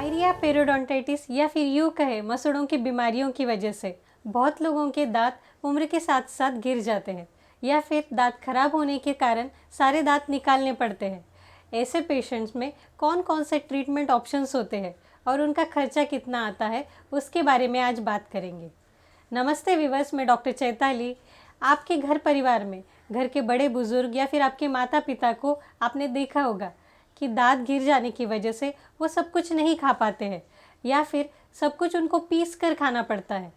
Pyorrhoea periodontitis या फिर यूँ कहे मसूड़ों की बीमारियों की वजह से बहुत लोगों के दांत उम्र के साथ साथ गिर जाते हैं या फिर दांत खराब होने के कारण सारे दांत निकालने पड़ते हैं। ऐसे पेशेंट्स में कौन कौन से ट्रीटमेंट ऑप्शंस होते हैं और उनका खर्चा कितना आता है, उसके बारे में आज बात करेंगे। नमस्ते व्यूअर्स, मैं डॉक्टर चैताली। आपके घर परिवार में घर के बड़े बुजुर्ग या फिर आपके माता पिता को आपने देखा होगा कि दांत गिर जाने की वजह से वो सब कुछ नहीं खा पाते हैं या फिर सब कुछ उनको पीस कर खाना पड़ता है।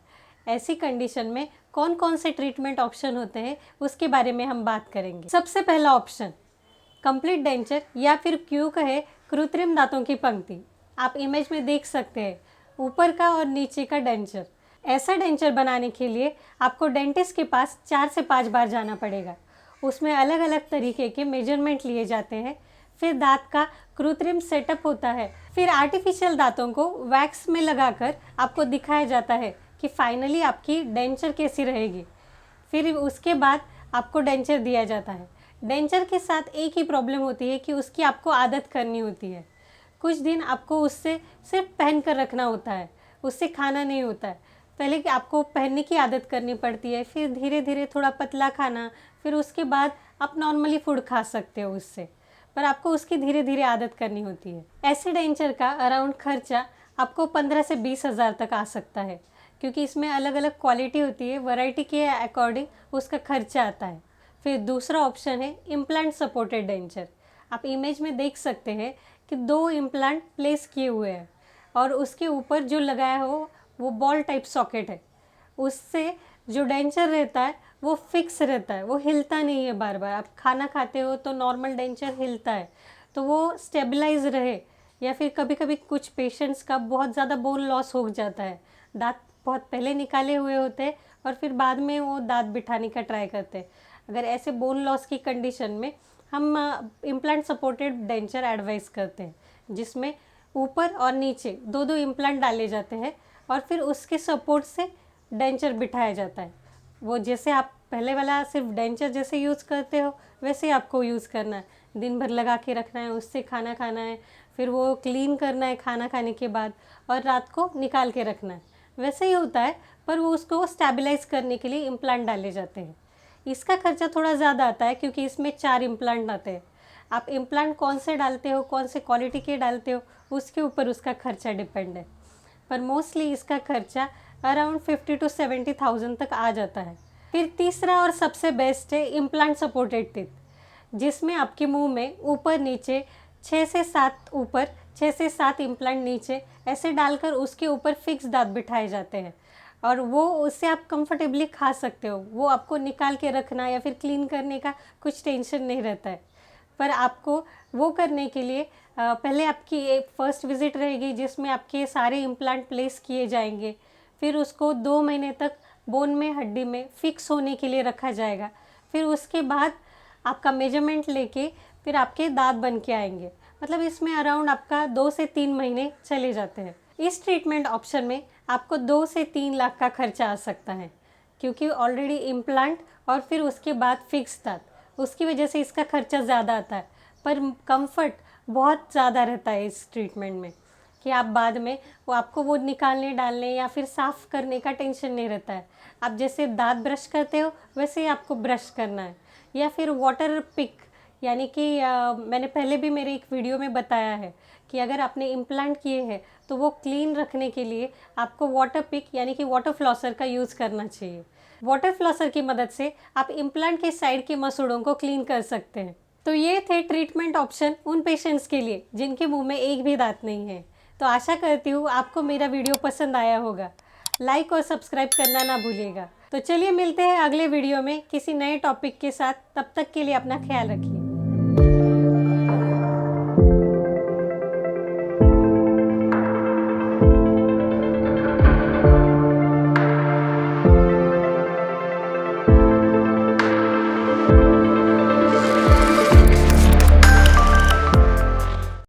ऐसी कंडीशन में कौन कौन से ट्रीटमेंट ऑप्शन होते हैं, उसके बारे में हम बात करेंगे। सबसे पहला ऑप्शन कंप्लीट डेंचर या फिर क्यों कहे कृत्रिम दांतों की पंक्ति। आप इमेज में देख सकते हैं ऊपर का और नीचे का डेंचर। ऐसा डेंचर बनाने के लिए आपको डेंटिस्ट के पास 4 से 5 बार जाना पड़ेगा। उसमें अलग अलग तरीके के मेजरमेंट लिए जाते हैं। फिर दांत का कृत्रिम सेटअप होता है। फिर आर्टिफिशियल दांतों को वैक्स में लगाकर आपको दिखाया जाता है कि फाइनली आपकी डेंचर कैसी रहेगी। फिर उसके बाद आपको डेंचर दिया जाता है। डेंचर के साथ एक ही प्रॉब्लम होती है कि उसकी आपको आदत करनी होती है। कुछ दिन आपको उससे सिर्फ पहन कर रखना होता है, उससे खाना नहीं होता है। पहले कि आपको पहनने की आदत करनी पड़ती है, फिर धीरे धीरे थोड़ा पतला खाना, फिर उसके बाद आप नॉर्मली फूड खा सकते हो उससे, पर आपको उसकी धीरे धीरे आदत करनी होती है। ऐसे डेंचर का अराउंड खर्चा आपको 15 से 20 हज़ार तक आ सकता है, क्योंकि इसमें अलग अलग क्वालिटी होती है, वैरायटी के अकॉर्डिंग उसका खर्चा आता है। फिर दूसरा ऑप्शन है इम्प्लांट सपोर्टेड डेंचर। आप इमेज में देख सकते हैं कि 2 इम्प्लांट प्लेस किए हुए हैं और उसके ऊपर जो लगाया हो वो बॉल टाइप सॉकेट है। उससे जो डेंचर रहता है वो फिक्स रहता है, वो हिलता नहीं है बार बार। आप खाना खाते हो तो नॉर्मल डेंचर हिलता है, तो वो स्टेबलाइज रहे। या फिर कभी कभी कुछ पेशेंट्स का बहुत ज़्यादा बोन लॉस हो जाता है, दांत बहुत पहले निकाले हुए होते हैं और फिर बाद में वो दांत बिठाने का ट्राई करते हैं। अगर ऐसे बोन लॉस की कंडीशन में हम इम्प्लांट सपोर्टेड डेंचर एडवाइस करते हैं, जिसमें ऊपर और नीचे 2-2 इम्प्लांट डाले जाते हैं और फिर उसके सपोर्ट से डेंचर बिठाया जाता है। वो जैसे आप पहले वाला सिर्फ डेंचर जैसे यूज़ करते हो वैसे आपको यूज़ करना है। दिन भर लगा के रखना है, उससे खाना खाना है, फिर वो क्लीन करना है खाना खाने के बाद, और रात को निकाल के रखना है। वैसे ही होता है, पर वो उसको स्टेबलाइज करने के लिए इम्प्लांट डाले जाते हैं। इसका खर्चा थोड़ा ज़्यादा आता है क्योंकि इसमें 4 इम्प्लांट आते हैं। आप इम्प्लांट कौन से डालते हो, कौन से क्वालिटी के डालते हो, उसके ऊपर उसका खर्चा डिपेंड है। पर मोस्टली इसका खर्चा अराउंड 50 to 70,000 तक आ जाता है। फिर तीसरा और सबसे बेस्ट है इम्प्लांट सपोर्टेड टीथ, जिसमें आपके मुंह में ऊपर नीचे 6 से 7 ऊपर, 6 से 7 इम्प्लांट नीचे ऐसे डालकर उसके ऊपर फिक्स दांत बिठाए जाते हैं और वो उससे आप कंफर्टेबली खा सकते हो। वो आपको निकाल के रखना या फिर क्लीन करने का कुछ टेंशन नहीं रहता है। पर आपको वो करने के लिए पहले आपकी एक फर्स्ट विज़िट रहेगी जिसमें आपके सारे इम्प्लांट प्लेस किए जाएंगे। फिर उसको 2 महीने तक बोन में, हड्डी में फिक्स होने के लिए रखा जाएगा। फिर उसके बाद आपका मेजरमेंट लेके फिर आपके दांत बन के आएंगे। मतलब इसमें अराउंड आपका 2 से 3 महीने चले जाते हैं। इस ट्रीटमेंट ऑप्शन में आपको 2 से 3 लाख का खर्चा आ सकता है, क्योंकि ऑलरेडी इम्प्लांट और फिर उसके बाद फिक्स दांत, उसकी वजह से इसका खर्चा ज़्यादा आता है। पर कंफर्ट बहुत ज़्यादा रहता है इस ट्रीटमेंट में कि आप बाद में वो आपको वो निकालने डालने या फिर साफ़ करने का टेंशन नहीं रहता है। आप जैसे दांत ब्रश करते हो वैसे ही आपको ब्रश करना है। या फिर वाटर पिक, यानी कि मैंने पहले भी मेरे एक वीडियो में बताया है कि अगर आपने इम्प्लांट किए हैं तो वो क्लीन रखने के लिए आपको वाटर पिक यानी कि वाटर फ्लॉसर का यूज़ करना चाहिए। वाटर फ्लॉसर की मदद से आप इम्प्लांट के साइड के मसूड़ों को क्लीन कर सकते हैं। तो ये थे ट्रीटमेंट ऑप्शन उन पेशेंट्स के लिए जिनके मुंह में एक भी दांत नहीं है। तो आशा करती हूँ आपको मेरा वीडियो पसंद आया होगा। लाइक और सब्सक्राइब करना ना भूलिएगा। तो चलिए मिलते हैं अगले वीडियो में किसी नए टॉपिक के साथ। तब तक के लिए अपना ख्याल रखिए।